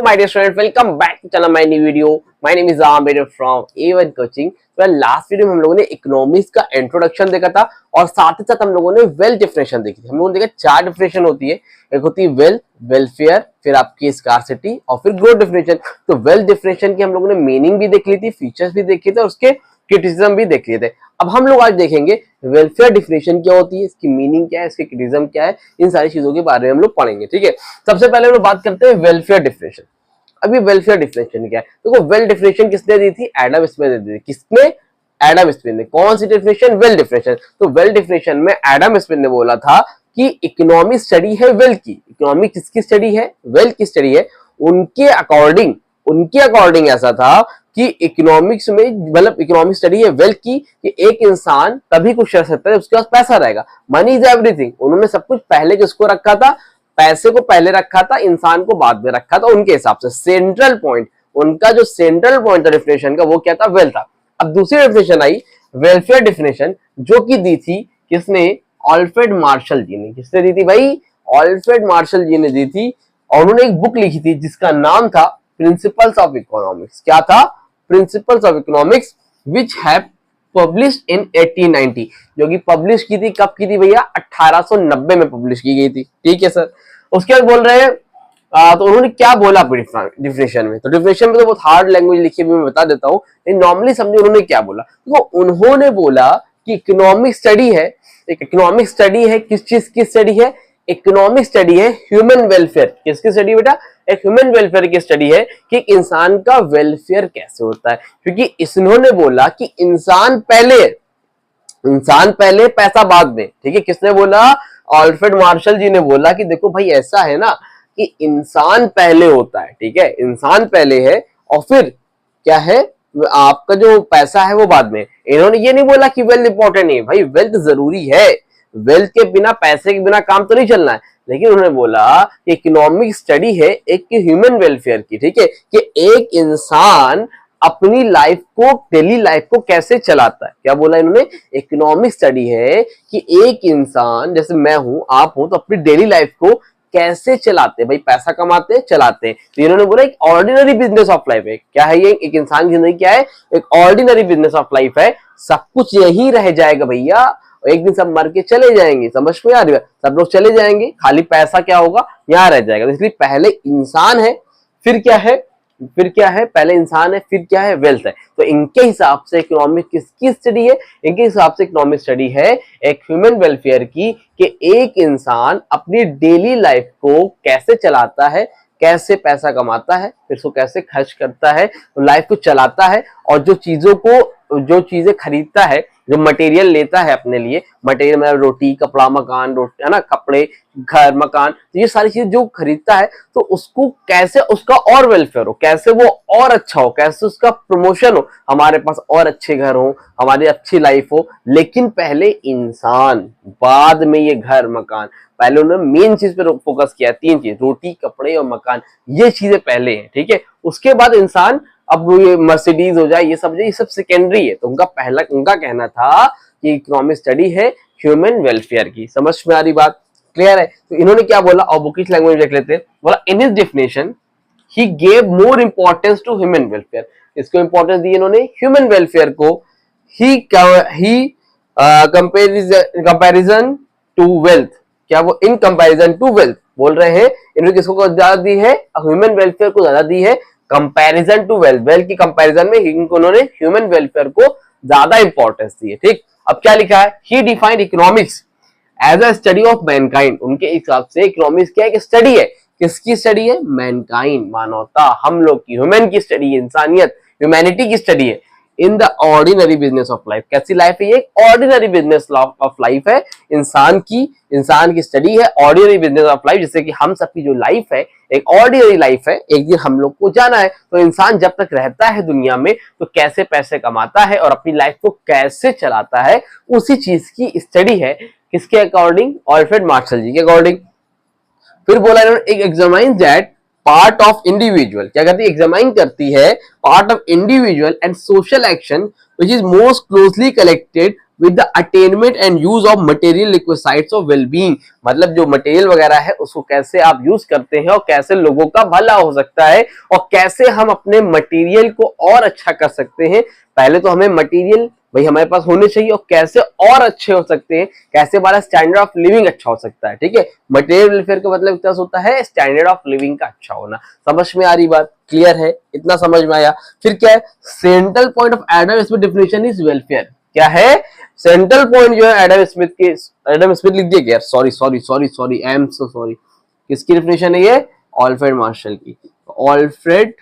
My dear student, welcome back to channel my new video. My name is Amir from A1 Coaching. तो last video में हम लोगों ने economics का introduction देखा था और साथ ही साथ हम लोगों ने वेल्थ डेफिनेशन देखी थी। हम लोगों ने देखा चार डेफिनेशन होती है, एक होती है वेल्थ, वेलफेयर, फिर आपकी स्कार्सिटी और फिर ग्रोथ डेफिनेशन। तो वेल्थ डेफिनेशन की हम लोगों ने मीनिंग भी देख ली थी, फीचर्स भी देखे थे और उसके क्रिटिसिज्म भी देख लिए थे। अब हम लोग आज देखेंगे वेलफेयर डिफिनेशन क्या होती है, इसकी मीनिंग क्या है, इसके क्रिटिसिज्म क्या है, इन सारी चीजों के बारे में हम लोग पढ़ेंगे। ठीक है, सबसे पहले हम लोग बात करते हैं वेलफेयर डिफिनेशन। अभी वेलफेयर डिफिनेशन क्या है, देखो वेल डिफिनेशन किसने दी थी, एडम स्मिथ ने दी थी। किसने? एडम स्मिथ ने। कौन सी डिफिनेशन? Well definition. तो वेल डिफिनेशन में एडम स्मिथ ने बोला था कि इकोनॉमिक स्टडी है वेल्थ की। इकोनॉमिक किसकी स्टडी है? वेल्थ की स्टडी है। उनके अकॉर्डिंग ऐसा था कि इकोनॉमिक्स में, मतलब इकोनॉमिक स्टडी है वेल्थ की, कि एक इंसान तभी कुछ कर सकता है उसके पास पैसा रहेगा। Money is everything. उन्होंने सब कुछ पहले किसको रखा था? पैसे को पहले रखा था, इंसान को बाद में रखा था। उनके हिसाब से सेंट्रल पॉइंट, उनका जो सेंट्रल पॉइंट था डेफिनेशन का, वो क्या था? वेल्थ था। अब दूसरी डेफिनेशन आई वेलफेयर डेफिनेशन, जो कि दी थी किसने? अल्फ्रेड मार्शल जी ने। किसने दी थी भाई? अल्फ्रेड मार्शल जी ने दी थी। और उन्होंने एक बुक लिखी थी जिसका नाम था प्रिंसिपल्स ऑफ इकोनॉमिक्स। क्या था? Principles of economics, which have published in 1890, जो कि पब्लिश की थी, कब की थी भैया? 1890 में पब्लिश की गई थी। ठीक है सर। उसके बाद बोल रहे हैं तो उन्होंने क्या बोला डिफिनेशन में? तो डिफिनेशन में तो बहुत हार्ड लैंग्वेज लिखी है, मैं बता देता हूँ, नॉर्मली समझे उन्होंने क्या बोला। तो उन्होंने बोला कि इकोनॉमिक स्टडी है, एक इकोनॉमिक स्टडी है, किस चीज की स्टडी है? इकोनॉमिक स्टडी है ह्यूमन वेलफेयर। किसकी स्टडी बेटा? एक ह्यूमन वेलफेयर की स्टडी है कि इंसान का वेलफेयर कैसे होता है। क्योंकि इन्होंने बोला कि इंसान पहले पैसा बाद में। ठीक है, किसने बोला? अल्फ्रेड मार्शल जी ने बोला कि देखो भाई ऐसा है ना कि इंसान पहले होता है। ठीक है, इंसान पहले है और फिर क्या है, आपका जो पैसा है वो बाद में। इन्होंने ये नहीं बोला कि वेल्थ इंपॉर्टेंट नहीं है, भाई वेल्थ जरूरी है, वेल्थ के बिना, पैसे के बिना काम तो नहीं चलना है। लेकिन उन्होंने बोला कि इकोनॉमिक स्टडी है एक ह्यूमन वेलफेयर की। ठीक है, कि एक इंसान अपनी लाइफ को, डेली लाइफ को कैसे चलाता है। क्या बोला इन्होंने? इकोनॉमिक स्टडी है कि एक इंसान, जैसे मैं हूं, आप हूं, तो अपनी डेली लाइफ को कैसे चलाते हैं भाई? पैसा कमाते हैं, चलाते हैं। तो इन्होंने बोला एक ऑर्डिनरी बिजनेस ऑफ लाइफ है। क्या है ये? एक इंसान की जिंदगी क्या है? एक ऑर्डिनरी बिजनेस ऑफ लाइफ है। सब कुछ यही रह जाएगा भैया, एक दिन सब मर के चले जाएंगे। समझ में आ रही है? सब लोग चले जाएंगे, खाली पैसा क्या होगा? यहाँ रह जाएगा। इसलिए पहले इंसान है, फिर क्या है? पहले इंसान है, फिर क्या है? वेल्थ है। तो इनके हिसाब से इकोनॉमिक किसकी स्टडी है? इनके हिसाब से इकोनॉमिक स्टडी है एक ह्यूमन वेलफेयर की, कि एक इंसान अपनी डेली लाइफ को कैसे चलाता है, कैसे पैसा कमाता है, फिर उसको कैसे खर्च करता है, लाइफ को चलाता है, और जो चीजें खरीदता है, जो मटेरियल लेता है अपने लिए, मटेरियल मतलब रोटी, कपड़ा, मकान, रोटी है ना, कपड़े, घर, मकान, तो ये सारी चीजें जो खरीदता है, तो उसको कैसे उसका और वेलफेयर हो, कैसे वो और अच्छा हो, कैसे उसका प्रमोशन हो, हमारे पास और अच्छे घर हो, हमारी अच्छी लाइफ हो। लेकिन पहले इंसान, बाद में ये घर, मकान। पहले उन्होंने मेन चीज पे फोकस किया, तीन चीज, रोटी, कपड़े और मकान, ये चीजें पहले हैं। ठीक है, उसके बाद इंसान, अब ये मर्सिडीज हो जाए, ये सब सेकेंडरी है। तो उनका कहना था कि इकोनॉमिक स्टडी है ह्यूमन वेलफेयर की। समझ में आ रही बात? क्लियर है? तो इन्होंने क्या बोला, और बुकिश लैंग्वेज देख लेते हैं। बोला in his definition he gave more importance to human welfare. इसको इंपॉर्टेंस दी इन्होंने ह्यूमन वेलफेयर को। He comparison to wealth. क्या वो इन कंपैरिजन टू वेल्थ बोल रहे हैं? इन्होंने किसको ज्यादा दी है? ह्यूमन वेलफेयर को ज्यादा दी है कंपैरिजन टू वेल्थ। वेल्थ की कंपैरिजन में उन्होंने ह्यूमन वेलफेयर को ज्यादा इंपॉर्टेंस दी है। ठीक, अब क्या लिखा है? He defined economics as a study of mankind. उनके हिसाब से इकोनॉमिक्स क्या है? एक स्टडी है। किसकी स्टडी है? मैनकाइंड, मानवता, हम लोग की, ह्यूमन की स्टडी है, इंसानियत, ह्यूमैनिटी की स्टडी है। In the ordinary business of life. कैसी लाइफ है ये? ऑर्डिनरी बिजनेस ऑफ लाइफ है, इंसान की स्टडी है, ऑर्डिनरी बिजनेस ऑफ लाइफ। जैसे कि हम सबकी जो लाइफ है एक ऑर्डिनरी लाइफ है, एक दिन हम लोग को जाना है। तो इंसान जब तक रहता है दुनिया में, तो कैसे पैसे कमाता है और अपनी लाइफ को कैसे चलाता है, उसी चीज की स्टडी है। किसके अकॉर्डिंग? अल्फ्रेड मार्शल जी के अकॉर्डिंग। फिर बोला इन्होंने एक examine that part of individual. क्या करती है? एग्जामाइन करती है part of individual and social action which is most closely collected with the attainment and use of material requisites of wellbeing, मतलब जो मटेरियल वगैरह है उसको कैसे आप यूज करते हैं और कैसे लोगों का भला हो सकता है और कैसे हम अपने मटेरियल को और अच्छा कर सकते हैं। पहले तो हमें मटेरियल भाई हमारे पास होने चाहिए और कैसे और अच्छे हो सकते हैं, कैसे हमारा स्टैंडर्ड ऑफ लिविंग अच्छा हो सकता है। ठीक है, मटेरियल वेलफेयर का मतलब क्या होता है, स्टैंडर्ड ऑफ लिविंग का अच्छा होना। समझ में आ रही बात, क्लियर है, इतना समझ में आया। फिर क्या है, central point of Adam Smith definition is welfare. क्या है सेंट्रल पॉइंट जो है एडम स्मिथ के, एडम स्मिथ लिख दिया यार, sorry sorry sorry sorry, I am so sorry, किसकी डेफिनेशन है ये, ऑल्फ्रेड मार्शल की, ऑल्फ्रेड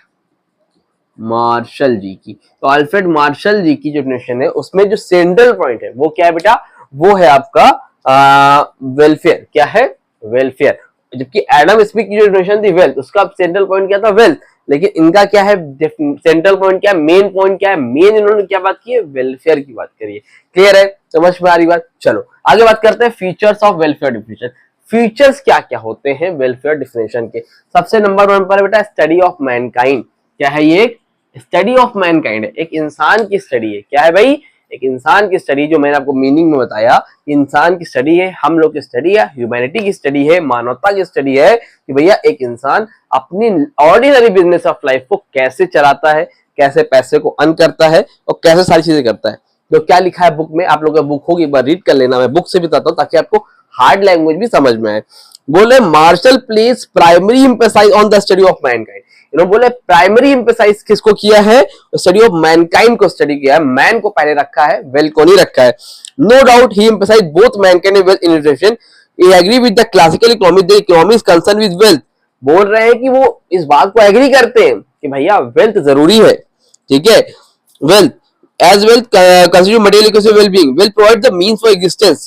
मार्शल जी की। तो अल्फ्रेड मार्शल जी की जो डेफिनेशन है उसमें जो सेंट्रल पॉइंट है वो क्या है बेटा, वो है आपका वेलफेयर। क्या है, वेलफेयर। जबकि एडम स्मिथ की जो डेफिनेशन थी वेल्थ, उसका सेंट्रल पॉइंट क्या था, वेल्थ। लेकिन इनका क्या है, सेंट्रल पॉइंट क्या है, मेन पॉइंट क्या है, मेन इन्होंने क्या बात की है, वेलफेयर की बात करी है। क्लियर है, समझ में आ रही बात। चलो आगे बात करते हैं features of welfare definition. Features क्या क्या होते हैं वेलफेयर डेफिनेशन के। सबसे नंबर 1 पर बेटा स्टडी ऑफ मैनकाइंड। क्या है ये, स्टडी ऑफ मैनकाइंड है, एक इंसान की स्टडी है। क्या है भाई, एक इंसान की स्टडी, जो मैंने आपको मीनिंग में बताया, इंसान की स्टडी है, हम लोग की स्टडी है, ह्यूमैनिटी की स्टडी है, मानवता की स्टडी है कि भैया एक इंसान अपनी ऑर्डिनरी बिजनेस ऑफ लाइफ को कैसे चलाता है, कैसे पैसे को अर्न करता है और कैसे सारी चीजें करता है। तो क्या लिखा है बुक में, आप लोगों का बुक होगी, एक बार रीड कर लेना, मैं बुक से बताता हूँ ताकि आपको हार्ड लैंग्वेज भी समझ में आए। बोले Marshall place primary emphasize on the study of mankind. इन्होंने बोले प्राइमरी एम्फेसाइज किसको किया है, स्टडी ऑफ मैनकाइंड को स्टडी किया है, मैन को पहले रखा है, वेल को नहीं रखा है। No doubt he emphasize both mankind and wealth in relation. He agree with the classical economy, the economy is concern with wealth. बोल रहे हैं कि वो इस बात को एग्री करते हैं कि भैया वेल्थ जरूरी है। ठीक है, wealth as wealth constitute material equity well-being, will provide the means for existence,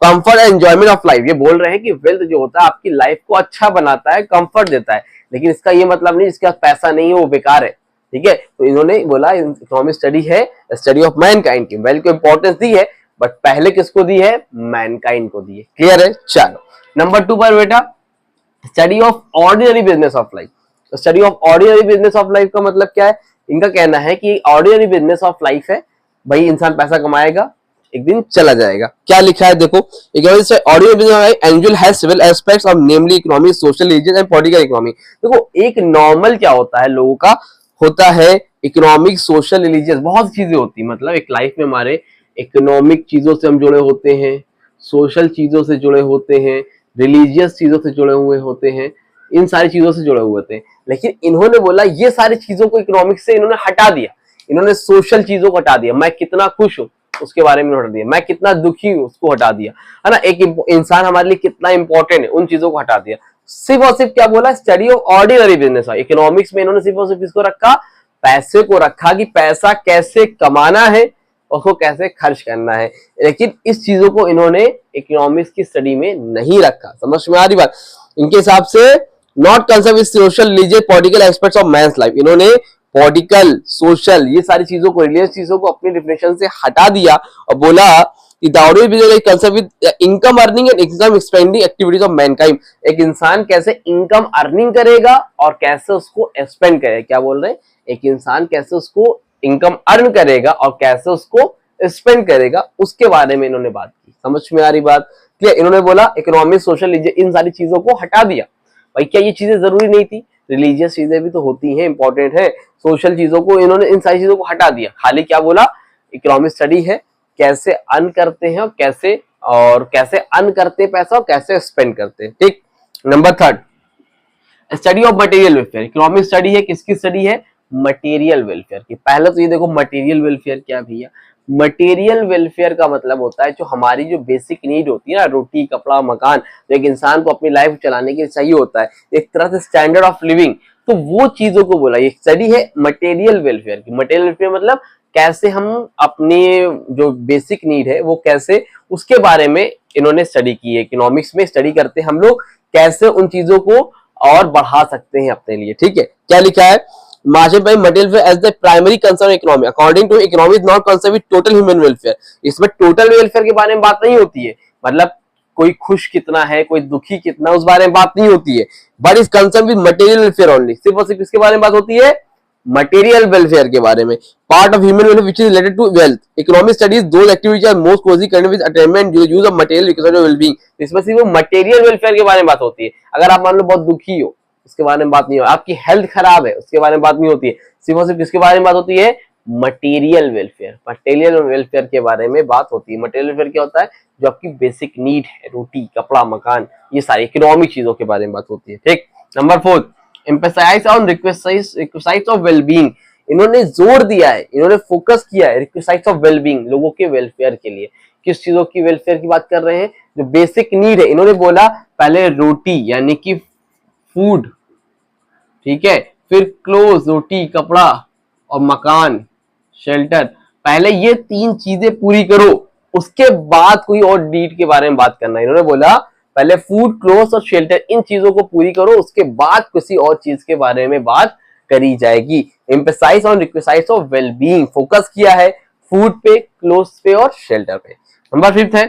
comfort and enjoyment of life। ये बोल रहे हैं कि वेल्थ जो होता है आपकी लाइफ को अच्छा बनाता है, कंफर्ट देता है, लेकिन इसका ये मतलब नहीं जिसके पास पैसा नहीं है वो बेकार है। ठीक है, तो इन्होंने बोला इकोनॉमिक स्टडी है, स्टडी ऑफ मैनकाइंड की, वेल्थ को इंपॉर्टेंस दी है, बट पहले किसको दी है, मैनकाइंड को दी है। क्लियर है। चलो नंबर 2 पर बेटा study of ordinary business of life. Study of ordinary business of life का मतलब क्या है, इनका कहना है कि ऑर्डिनरी बिजनेस ऑफ लाइफ है, भाई इंसान पैसा कमाएगा, एक दिन चला जाएगा। क्या लिखा है देखो, ordinary business annual has several aspects of namely economy, social, religious and political economy. देखो एक नॉर्मल क्या होता है लोगों का, होता है इकोनॉमिक, सोशल, रिलीजियस, बहुत सी चीजें होती है। मतलब एक लाइफ में हमारे इकोनॉमिक चीजों से हम जुड़े होते हैं, सोशल चीजों से जुड़े होते हैं, रिलीजियस चीजों से जुड़े हुए होते हैं, इन सारी चीजों से जुड़े हुए थे। लेकिन इन्होंने बोला ये सारी चीजों को इकोनॉमिक्स से इन्होंने हटा दिया, इन्होंने सोशल चीजों को हटा दिया। मैं कितना खुश हूं उसके बारे में हटा दिया, मैं कितना दुखी हूं उसको हटा दिया, है ना, एक इंसान हमारे लिए कितना इंपॉर्टेंट है उन चीजों को हटा दिया। सिर्फ और सिर्फ क्या बोला, study of ordinary business. Economics में इन्होंने सिर्फ और सिर्फ इसको रखा, पैसे को रखा कि पैसा कैसे कमाना है, उसको कैसे खर्च करना है, लेकिन इस चीजों को इन्होंने इकोनॉमिक्स की स्टडी में नहीं रखा। समझ में आ रही बात। इनके हिसाब से not concern with social, religious, political aspects of man's life. इन्होंने पॉलिटिकल, सोशल, ये सारी चीजों को, रिलीजियस चीजों को अपनी डिफिनेशन से हटा दिया और बोला कि the ordinary business is concern with income earning and income expanding activities of Mankind. एक इंसान कैसे इनकम अर्निंग करेगा और कैसे उसको एक्सपेंड करेगा। क्या बोल रहे हैं, एक इंसान कैसे उसको इनकम अर्न करेगा और कैसे उसको स्पेंड करेगा, उसके बारे में इन्होंने बात की। समझ में आ रही बात। क्लियर। इन्होंने बोला इकोनॉमिक, सोशल, इन सारी चीजों को हटा दिया। भाई क्या ये चीजें जरूरी नहीं थी, रिलीजियस चीजें भी तो होती हैं, इंपॉर्टेंट है, सोशल चीजों को इन्होंने, इन सारी चीजों को हटा दिया। खाली क्या बोला, इकोनॉमिक स्टडी है, कैसे अर्न करते हैं और कैसे अर्न करते हैं पैसा और कैसे स्पेंड करते हैं। ठीक। Number 3 study of material welfare. Economic study है, किसकी स्टडी है, मटेरियल वेलफेयर की। पहले तो ये देखो मटेरियल वेलफेयर क्या भैया, मटेरियल वेलफेयर का मतलब होता है जो हमारी जो बेसिक नीड होती है ना, रोटी, कपड़ा, मकान, जो एक इंसान को अपनी लाइफ चलाने के लिए चाहिए होता है, एक तरह से स्टैंडर्ड ऑफ लिविंग, तो वो चीजों को बोला। ये स्टडी है मटेरियल वेलफेयर की। मटेरियल वेलफेयर मतलब कैसे हम अपनी जो बेसिक नीड है वो कैसे, उसके बारे में इन्होंने स्टडी की है। इकोनॉमिक्स में स्टडी करते हैं हम लोग कैसे उन चीजों को और बढ़ा सकते हैं अपने लिए। ठीक है। क्या लिखा है, Marshall by material welfare as the primary concern economy. According to economy is not concerned with total human welfare. इसमें टोटल वेलफेयर के बारे में बात नहीं होती है, मतलब कोई खुश कितना है, कोई दुखी कितना, उस बारे में बात नहीं होती है, but is concern with material welfare only. सिर्फ और सिर्फ इसके बारे में बात होती है, मटेरियल वेलफेयर के बारे में, part of human welfare which is related to wealth, economic studies those activities are most closely connected with attainment use of material required for wellbeing. इसमें सिर्फ मटेरियल वेलफेयर के बारे में बात होती है। अगर आप मान लो बहुत दुखी हो, उसके बारे में बात नहीं हो, आपकी हेल्थ खराब है, उसके बारे में बात नहीं होती है, सिर्फ और सिर्फ किसके बारे में बात होती है, मटेरियल वेलफेयर। मटेरियल वेलफेयर के बारे में बात होती है। मटेरियल वेलफेयर क्या होता है, जो आपकी बेसिक नीड है, रोटी कपड़ा मकान, ये सारी इकोनॉमिक चीजों के बारे में बात होती है। ठीक, number 4, emphasize on request of wellbeing. इन्होंने जोर दिया है, इन्होंने फोकस किया है रिक्वेस्ट ऑफ वेलबीइंग, लोगों के वेलफेयर के लिए। किस चीजों की वेलफेयर की बात कर रहे हैं, जो बेसिक नीड है। इन्होंने बोला पहले रोटी यानी कि फूड, ठीक है, फिर क्लोज रोटी कपड़ा और मकान शेल्टर, पहले ये 3 चीजें पूरी करो, उसके बाद कोई और नीड के बारे में बात करना। इन्होंने बोला पहले फूड क्लोथ और शेल्टर, इन चीजों को पूरी करो, उसके बाद किसी और चीज के बारे में बात करी जाएगी। Emphasize on request of wellbeing, focus किया है फूड पे, क्लोथ्स पे और शेल्टर पे। नंबर 5 है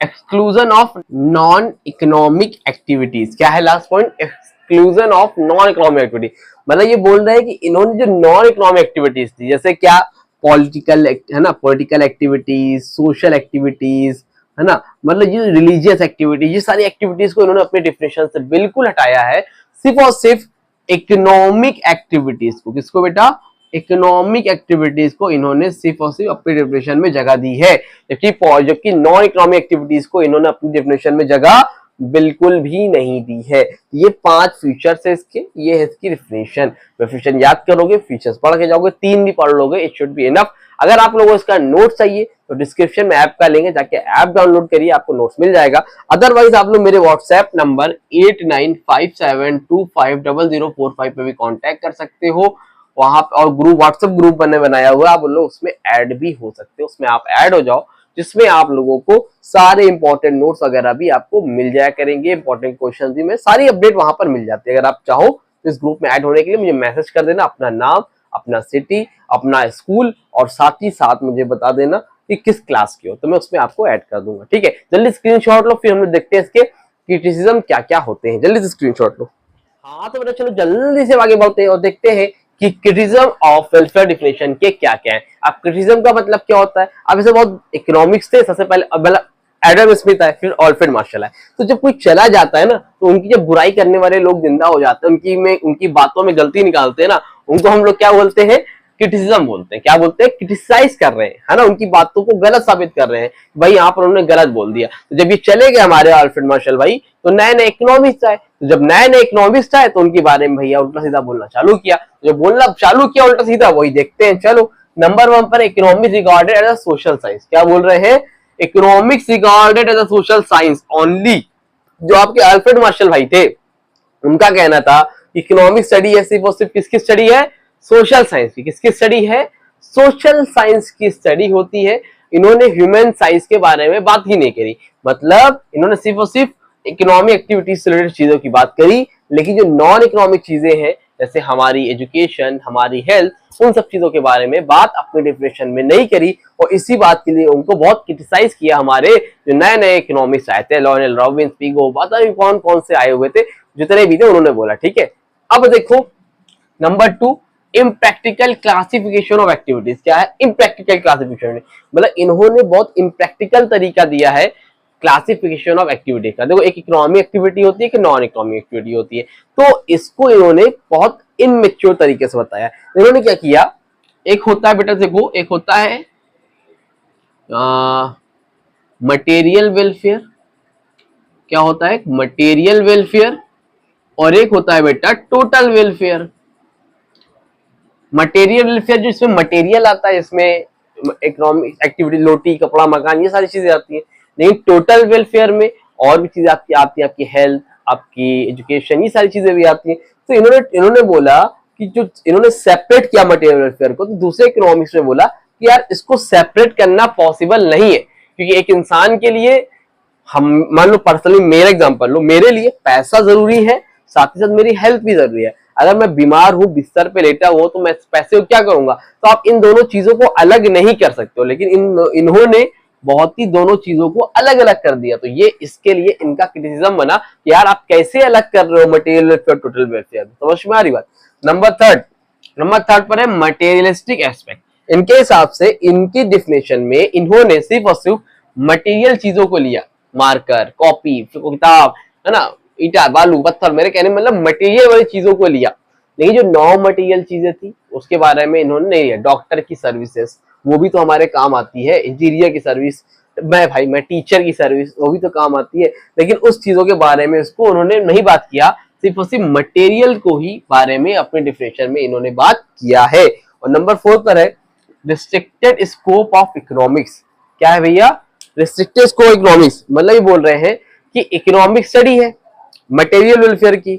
exclusion of non economic activities. क्या है last point, exclusion of non economic activity. मतलब ये बोल रहे हैं कि इन्होंने जो नॉन इकोनॉमिक एक्टिविटीज थी, जैसे क्या पॉलिटिकल है ना, पॉलिटिकल एक्टिविटीज, सोशल एक्टिविटीज है ना, मतलब ये रिलीजियस एक्टिविटीज, ये सारी एक्टिविटीज को इन्होंने अपने डिफिनेशन से बिल्कुल हटाया है। सिर्फ और सिर्फ इकोनॉमिक एक्टिविटीज को, किसको बेटा, इकोनॉमिक एक्टिविटीज को इन्होंने सिर्फ और सिर्फ अपनी डेफिनेशन में जगह दी है, जबकि नॉन इकोनॉमिक एक्टिविटीज को इन्होंने अपनी डेफिनेशन में जगह बिल्कुल भी नहीं दी है। ये 5 फीचर्स है इसके, ये है इसकी डेफिनेशन याद करोगे, फीचर्स पढ़ के जाओगे, 3 भी पढ़ लोगे, इट शुड बी इनफ। अगर आप लोगों को इसका नोट चाहिए तो डिस्क्रिप्शन में ऐप का लिंक है, जाके ऐप डाउनलोड करिए, आपको नोट्स मिल जाएगा। अदरवाइज आप लोग मेरे व्हाट्सएप नंबर 8957250045 पे भी कांटेक्ट कर सकते हो। वहां और ग्रुप, व्हाट्सएप ग्रुप बनाया हुआ है, आप लोग उसमें ऐड भी हो सकते हो, उसमें आप ऐड हो जाओ, जिसमें आप लोगों को सारे इंपॉर्टेंट नोट्स वगैरह भी आपको मिल जाया करेंगे, इंपॉर्टेंट क्वेश्चन भी में सारी अपडेट वहां पर मिल जाती है। अगर आप चाहो तो इस ग्रुप में ऐड होने के लिए मुझे मैसेज कर देना, अपना नाम, अपना सिटी, अपना स्कूल और साथ ही साथ मुझे बता देना कि किस क्लास के हो, तो मैं उसमें आपको ऐड कर दूंगा। ठीक है, जल्दी स्क्रीनशॉट लो, फिर हम लोग देखते हैं इसके क्रिटिसिज्म क्या क्या होते हैं। जल्दी से स्क्रीनशॉट लो। हाँ तो बेटा चलो जल्दी से आगे बढ़ते हैं और देखते हैं कि क्रिटिसिज्म ऑफ वेलफेयर डिफिनेशन के क्या क्या है। अब क्रिटिसिज्म का मतलब क्या होता है, अब इसे बहुत इकोनॉमिक्स थे, सबसे पहले एडम स्मिथ आए, फिर अल्फ्रेड मार्शल आए। तो जब कोई चला जाता है ना, तो उनकी जब बुराई करने वाले लोग जिंदा हो जाते हैं, उनकी बातों में गलती निकालते हैं ना, उनको हम लोग क्या बोलते हैं, क्रिटिसिज्म बोलते हैं। क्या बोलते हैं, क्रिटिसाइज कर रहे हैं, है ना, उनकी बातों को गलत साबित कर रहे हैं, भाई यहाँ पर उन्होंने गलत बोल दिया। तो जब ये चले गए हमारे अल्फ्रेड मार्शल भाई, तो नए नए इकोनॉमिस्ट आए, तो जब नए नए इकोनॉमिस्ट आए तो उनके बारे में भैया उल्टा सीधा बोलना चालू किया। जो बोलना चालू किया उल्टा सीधा, वही देखते हैं। चलो नंबर 1 पर economics regarded as a social science. क्या बोल रहे हैं, economics regarded as a social science only. जो आपके अल्फ्रेड मार्शल भाई थे, उनका कहना था इकोनॉमिक स्टडी है सिर्फ और सिर्फ किसकी स्टडी है, सोशल साइंस की। किसकी स्टडी है, सोशल साइंस की स्टडी होती है। इन्होंने ह्यूमन साइंस के बारे में बात ही नहीं करी, मतलब इन्होंने सिर्फ और सिर्फ इकोनॉमिक एक्टिविटीज से रिलेटेड चीजों की बात करी, लेकिन जो नॉन इकोनॉमिक चीजें हैं, जैसे हमारी एजुकेशन, हमारी हेल्थ, उन सब चीजों के बारे में बात अपने डिफिनेशन में नहीं करी। और इसी बात के लिए उनको बहुत क्रिटिसाइज किया हमारे जो नए नए इकोनॉमिक्स आए थे, लॉरेल रॉबिन्स, पिगो, पता नहीं कौन कौन से आए हुए थे, जितने भी थे उन्होंने बोला। ठीक है, अब देखो number 2, impractical classification of activities. क्या है इम्प्रैक्टिकल क्लासिफिकेशन, मतलब इन्होंने बहुत इम्प्रैक्टिकल तरीका दिया है क्लासिफिकेशन ऑफ एक्टिविटी का। देखो एक इकोनॉमिक एक्टिविटी होती है, एक नॉन इकोनॉमिक एक्टिविटी होती है, तो इसको इन्होंने बहुत इनमेच्योर तरीके से बताया। इन्होंने क्या किया, एक होता है बेटा देखो, एक होता है मटेरियल वेलफेयर। क्या होता है, मटेरियल वेलफेयर, और एक होता है बेटा टोटल वेलफेयर। मटेरियल वेलफेयर जो इसमें मटेरियल आता है, इसमें इकोनॉमिक एक्टिविटी, रोटी कपड़ा मकान, ये सारी चीजें आती है। लेकिन टोटल वेलफेयर में और भी चीजें आती है, आपकी हेल्थ, आपकी एजुकेशन, ये सारी चीजें भी आती हैं। तो इन्होंने बोला कि जो इन्होंने सेपरेट किया मटेरियल वेलफेयर को, तो दूसरे इकोनॉमिक्स में बोला कि यार इसको सेपरेट करना पॉसिबल नहीं है, क्योंकि एक इंसान के लिए, हम मान लो पर्सनली मेरा एग्जांपल लो, मेरे लिए पैसा जरूरी है, साथ ही साथ मेरी हेल्थ भी जरूरी है। अगर मैं बीमार हूं, बिस्तर पे लेटा हुआ, तो मैं पैसे को क्या करूंगा, तो आप इन दोनों चीजों को अलग नहीं कर सकते हो। लेकिन इन्होंने बहुत ही दोनों चीजों को अलग अलग कर दिया, तो ये इसके लिए इनका क्रिटिसिज्म बना कि यार आप कैसे अलग कर रहे हो मटेरियल वेलफेयर टोटल वेलफेयर। समझ में आ रही बात। नंबर 3, नंबर थर्ड पर है मटेरियलिस्टिक एस्पेक्ट। इनके हिसाब से, इनकी डिफिनेशन में इन्होंने सिर्फ और सिर्फ मटेरियल चीजों को लिया, मार्कर, कॉपी, किताब, है ना, ईटा, बालू, पत्थर, मेरे कहने मतलब मटेरियल वाली चीजों को लिया, लेकिन जो नॉन मटेरियल चीजें थी उसके बारे में इन्होंने नहीं लिया। डॉक्टर की सर्विसेज वो भी तो हमारे काम आती है, इंजीनियर की सर्विस, मैं टीचर की सर्विस वो भी तो काम आती है, लेकिन उस चीजों के बारे में उसको उन्होंने नहीं बात किया, सिर्फ और सिर्फ मटेरियल को ही बारे में अपने डिफिनेशन में इन्होंने बात किया है। और नंबर 4 पर है रिस्ट्रिक्टेड स्कोप ऑफ इकोनॉमिक्स। क्या है भैया? रिस्ट्रिक्टेड स्कोप इकोनॉमिक्स मतलब ये बोल रहे हैं कि इकोनॉमिक स्टडी है मटेरियल वेलफेयर की,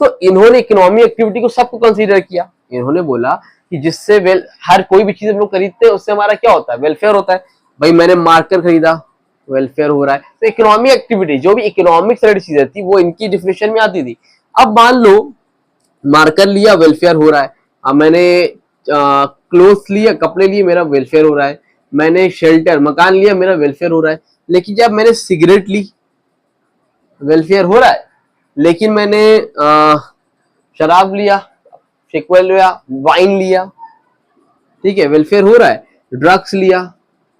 तो इन्होंने इकोनॉमिक एक्टिविटी को सबको कंसीडर किया। इन्होंने बोला कि जिससे हर कोई भी चीज हम लोग खरीदते हैं उससे हमारा क्या होता है? वेलफेयर होता है। भाई मैंने मार्कर खरीदा, वेलफेयर हो रहा है। तो इकोनॉमिक एक्टिविटी जो भी इकोनॉमिक से रिलेटेड चीजें थी वो इनकी डिफिनेशन में आती थी। अब मान लो मार्कर लिया, वेलफेयर हो रहा है। अब मैंने क्लोथ्स लिया, कपड़े लिए, मेरा वेलफेयर हो रहा है। मैंने शेल्टर, मकान लिया, मेरा वेलफेयर हो रहा है। लेकिन जब मैंने सिगरेट ली, वेलफेयर हो रहा है। लेकिन मैंने शराब लिया, शिकवेल लिया, वाइन लिया, ठीक है, वेलफेयर हो रहा है। ड्रग्स लिया,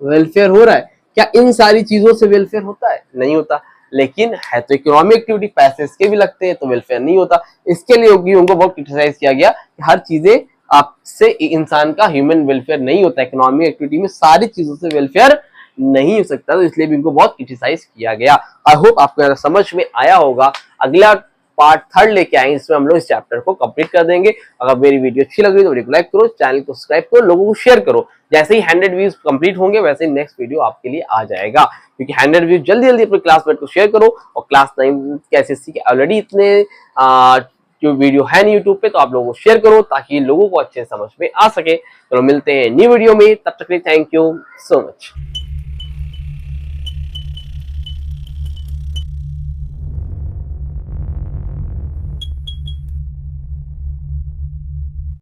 वेलफेयर हो रहा है। क्या इन सारी चीजों से वेलफेयर होता है? नहीं होता। लेकिन है तो इकोनॉमिक एक्टिविटी, पैसे इसके भी लगते हैं, तो वेलफेयर नहीं होता। इसके लिए उनको बहुत क्रिटिसाइज किया गया कि हर चीजें आपसे इंसान का ह्यूमन वेलफेयर नहीं होता, इकोनॉमिक एक्टिविटी में सारी चीजों से वेलफेयर नहीं हो सकता, तो इसलिए भी इनको बहुत क्रिटिसाइज किया गया। आई होप आपको समझ में आया होगा। अगला पार्ट 3 लेके आएंगे, इसमें हम लोग इस चैप्टर को कंप्लीट कर देंगे। अगर मेरी वीडियो अच्छी लग रही है तो वीडियो को लाइक करो, चैनल को सब्सक्राइब करो, लोगों को शेयर करो। जैसे ही 100 व्यूज कंप्लीट होंगे वैसे ही नेक्स्ट वीडियो आपके लिए आ जाएगा, क्योंकि 100 व्यूज जल्दी जल्दी अपने क्लासमेट को शेयर करो। और क्लास 9 के एसएससी के ऑलरेडी इतने जो वीडियो है यूट्यूब पे, तो आप लोगों को शेयर करो ताकि लोगों को अच्छे समझ में आ सके। तो मिलते हैं न्यू वीडियो में, तब तक के लिए थैंक यू सो मच।